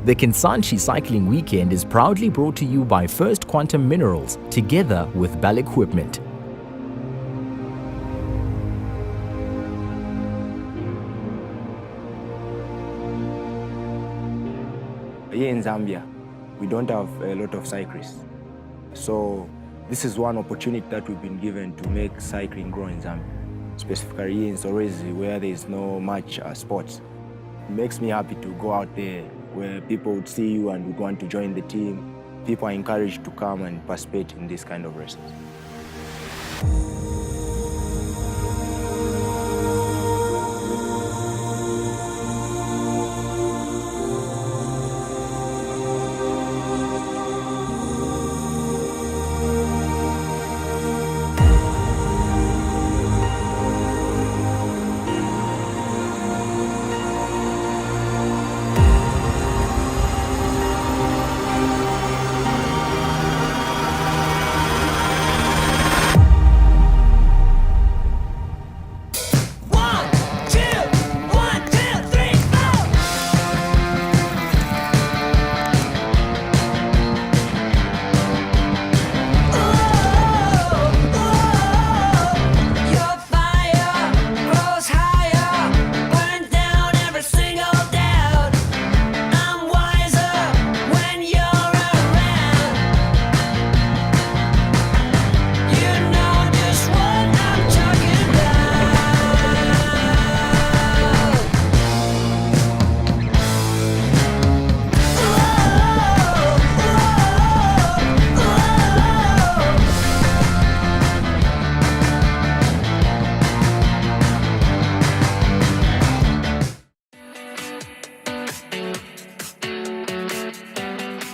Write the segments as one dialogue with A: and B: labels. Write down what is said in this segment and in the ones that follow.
A: The Kansanshi Cycling Weekend is proudly brought to you by First Quantum Minerals, together with Bell Equipment.
B: Here in Zambia, we don't have a lot of cyclists. So this is one opportunity that we've been given to make cycling grow in Zambia, specifically here in Solwezi, where there is no much sports. It makes me happy to go out there where people would see you and would want to join the team. People are encouraged to come and participate in this kind of races.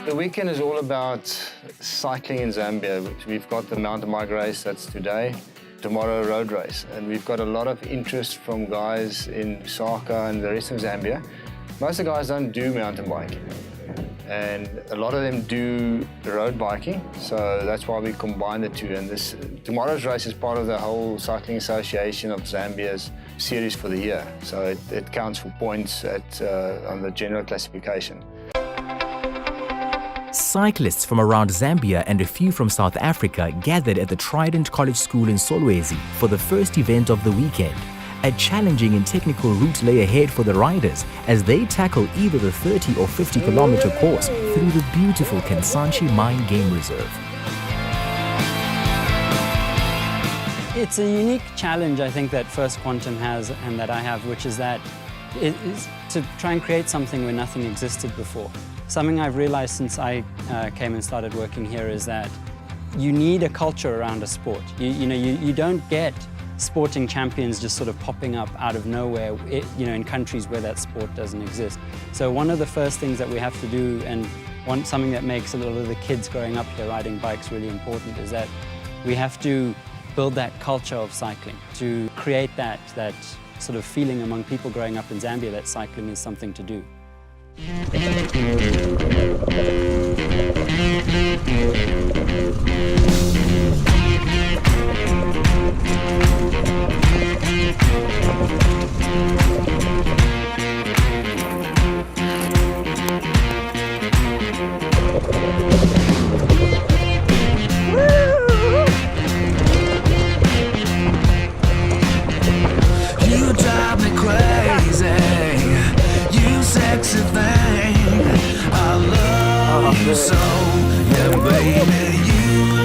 C: The weekend is all about cycling in Zambia. We've got the mountain bike race, that's today. Tomorrow, a road race. And we've got a lot of interest from guys in Lusaka and the rest of Zambia. Most of the guys don't do mountain biking. And a lot of them do road biking, so that's why we combine the two. And tomorrow's race is part of the whole Cycling Association of Zambia's series for the year. So it counts for points on the general classification.
A: Cyclists from around Zambia and a few from South Africa gathered at the Trident College School in Solwezi for the first event of the weekend. A challenging and technical route lay ahead for the riders as they tackle either the 30 or 50-kilometer course through the beautiful Kansanshi Mine Game Reserve.
D: It's a unique challenge, I think, that First Quantum has and that I have, which is that it is to try and create something where nothing existed before. Something I've realized since I came and started working here is that you need a culture around a sport. You don't get sporting champions just sort of popping up out of nowhere, in countries where that sport doesn't exist. So one of the first things that we have to do, and something that makes a lot of the kids growing up here riding bikes really important, is that we have to build that culture of cycling, to create that sort of feeling among people growing up in Zambia that cycling is something to do.
E: You drive me crazy, you sexy thing. I love you so, yeah, baby, you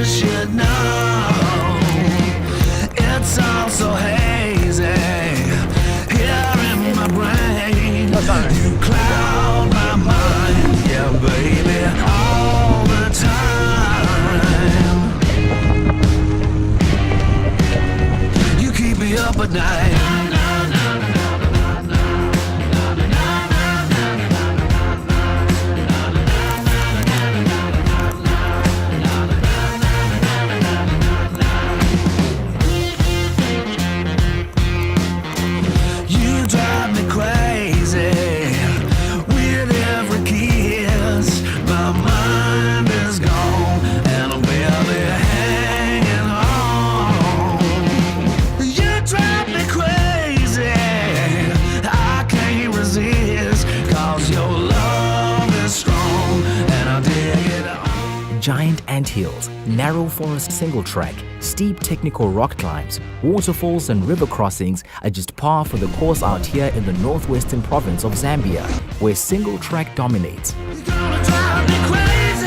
A: hills, narrow forest single track, steep technical rock climbs, waterfalls and river crossings are just par for the course out here in the northwestern province of Zambia, where single track dominates.
E: You're gonna drive me crazy.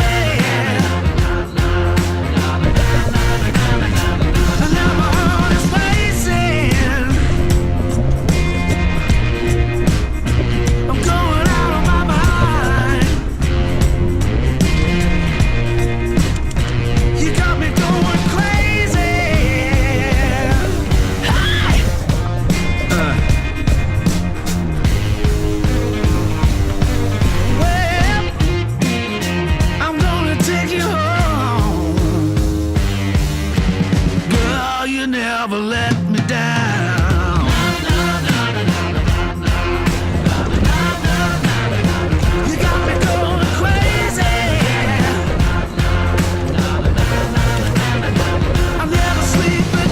E: And now my heart is racing. I'm going out of my mind. You got me going crazy. Hey! Well, I'm gonna take you home. Girl, you never let me down. You got me going crazy. I never sleep at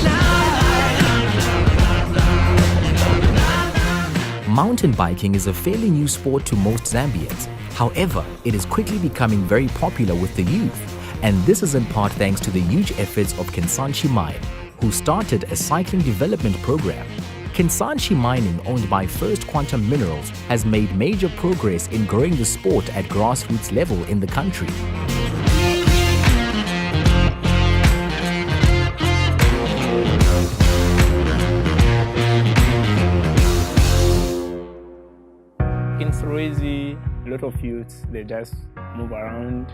E: night.
A: Mountain biking is a fairly new sport to most Zambians. However, it is quickly becoming very popular with the youth. And this is in part thanks to the huge efforts of Kansanshi Mine, who started a cycling development program. Kansanshi Mining, owned by First Quantum Minerals, has made major progress in growing the sport at grassroots level in the country.
F: In Solwezi, a lot of youths, they just move around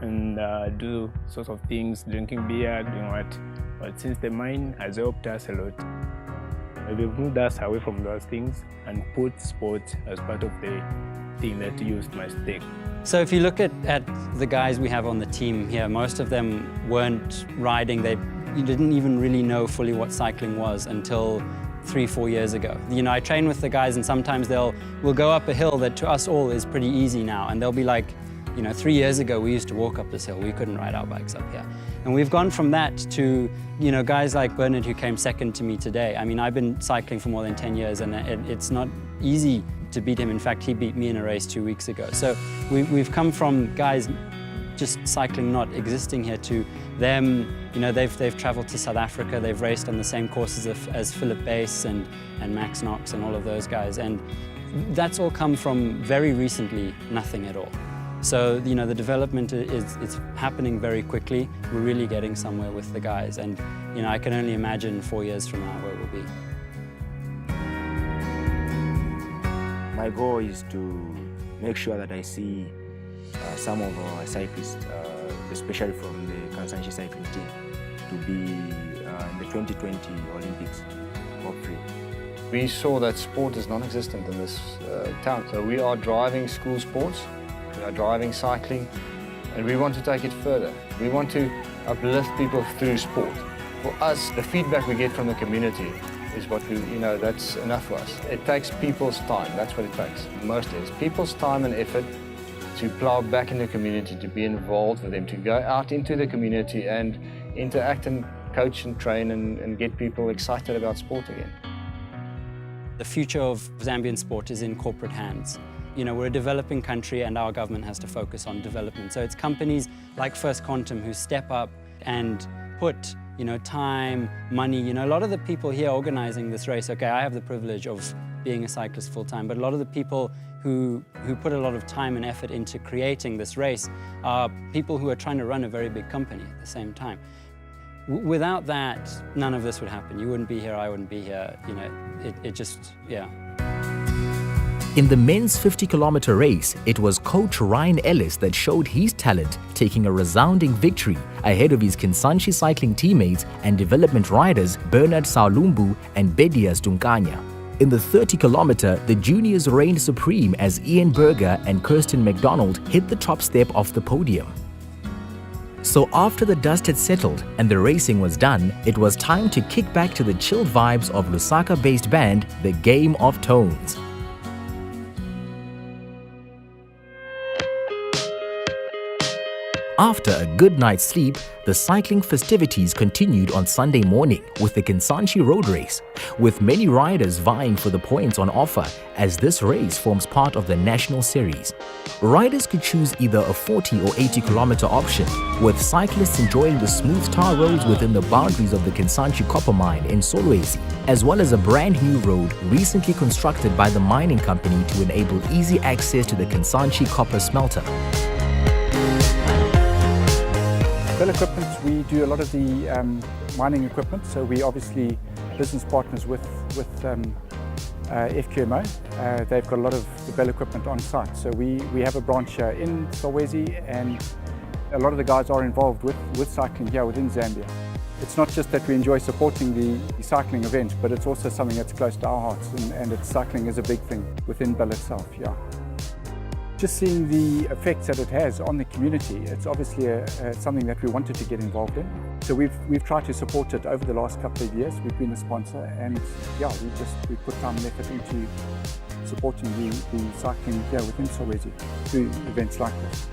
F: and do sorts of things, drinking beer, doing what. But since the mine has helped us a lot, we've moved us away from those things and put sport as part of the thing that youth must take.
D: So if you look at the guys we have on the team here, most of them weren't riding. You didn't even really know fully what cycling was until 3-4 years ago. You know, I train with the guys and sometimes we'll go up a hill that to us all is pretty easy now, and they'll be like, you know, 3 years ago we used to walk up this hill, we couldn't ride our bikes up here. And we've gone from that to, you know, guys like Bernard who came second to me today. I mean, I've been cycling for more than 10 years and it's not easy to beat him. In fact, he beat me in a race 2 weeks ago. So we've come from guys just cycling not existing here to them, you know, they've traveled to South Africa, they've raced on the same courses as Philip Bass and Max Knox and all of those guys. And that's all come from very recently, nothing at all. So, you know, the development it's happening very quickly. We're really getting somewhere with the guys. And, you know, I can only imagine 4 years from now where we'll be.
B: My goal is to make sure that I see some of our cyclists, especially from the Kansanshi Cycling team, to be in the 2020 Olympics, hopefully.
C: We saw that sport is non-existent in this town. So we are driving school sports, we are driving cycling, and we want to take it further. We want to uplift people through sport. For us, the feedback we get from the community is what we, you know, that's enough for us. It takes people's time, that's what it takes. Mostly it's people's time and effort to plow back in the community, to be involved with them, to go out into the community and interact and coach and train and get people excited about sport again.
D: The future of Zambian sport is in corporate hands. You know, we're a developing country and our government has to focus on development. So it's companies like First Quantum who step up and put, you know, time, money. You know, a lot of the people here organizing this race, okay, I have the privilege of being a cyclist full-time, but a lot of the people who put a lot of time and effort into creating this race are people who are trying to run a very big company at the same time. Without that, none of this would happen. You wouldn't be here, I wouldn't be here. You know, it just, yeah.
A: In the men's 50-kilometer race, it was coach Ryan Ellis that showed his talent, taking a resounding victory ahead of his Kansanshi cycling teammates and development riders Bernard Saulumbu and Bedias Dunkanya. In the 30-kilometer, the juniors reigned supreme as Ian Berger and Kirsten McDonald hit the top step off the podium. So after the dust had settled and the racing was done, it was time to kick back to the chilled vibes of Lusaka-based band The Game of Tones. After a good night's sleep, the cycling festivities continued on Sunday morning with the Kansanshi Road Race, with many riders vying for the points on offer as this race forms part of the national series. Riders could choose either a 40 or 80 kilometer option, with cyclists enjoying the smooth tar roads within the boundaries of the Kansanshi copper mine in Solwezi, as well as a brand new road recently constructed by the mining company to enable easy access to the Kansanshi copper smelter.
G: Bell equipment, we do a lot of the mining equipment, so we obviously business partners with FQMO. They've got a lot of the Bell equipment on site, so we have a branch here in Solwezi, and a lot of the guys are involved with cycling here within Zambia. It's not just that we enjoy supporting the cycling event, but it's also something that's close to our hearts, and cycling is a big thing within Bell itself, yeah. Just seeing the effects that it has on the community, it's obviously something that we wanted to get involved in. So we've tried to support it over the last couple of years. We've been a sponsor, and yeah, we put time and effort into supporting the cycling here within Solwezi through events like this.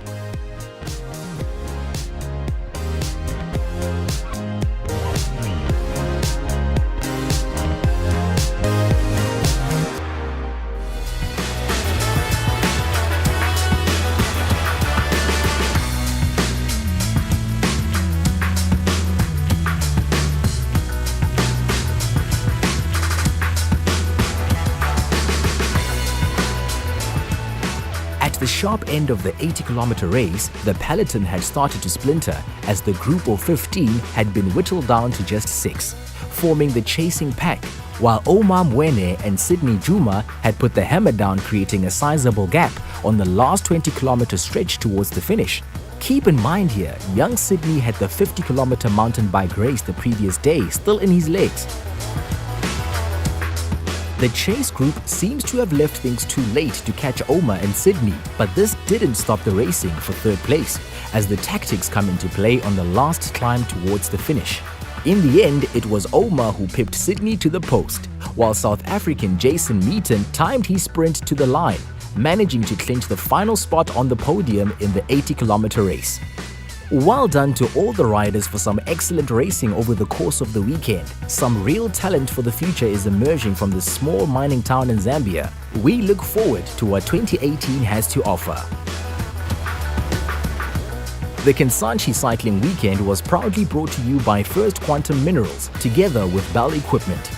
A: At the sharp end of the 80-kilometer race, the peloton had started to splinter as the group of 15 had been whittled down to just 6, forming the chasing pack, while Omar Mwene and Sydney Juma had put the hammer down, creating a sizable gap on the last 20-kilometer stretch towards the finish. Keep in mind here, young Sydney had the 50-kilometer mountain bike race the previous day still in his legs. The chase group seems to have left things too late to catch Omar and Sydney, but this didn't stop the racing for third place, as the tactics come into play on the last climb towards the finish. In the end, it was Omar who pipped Sydney to the post, while South African Jason Meaton timed his sprint to the line, managing to clinch the final spot on the podium in the 80-kilometer race. Well done to all the riders for some excellent racing over the course of the weekend. Some real talent for the future is emerging from this small mining town in Zambia. We look forward to what 2018 has to offer. The Kansanshi Cycling Weekend was proudly brought to you by First Quantum Minerals, together with Bell Equipment.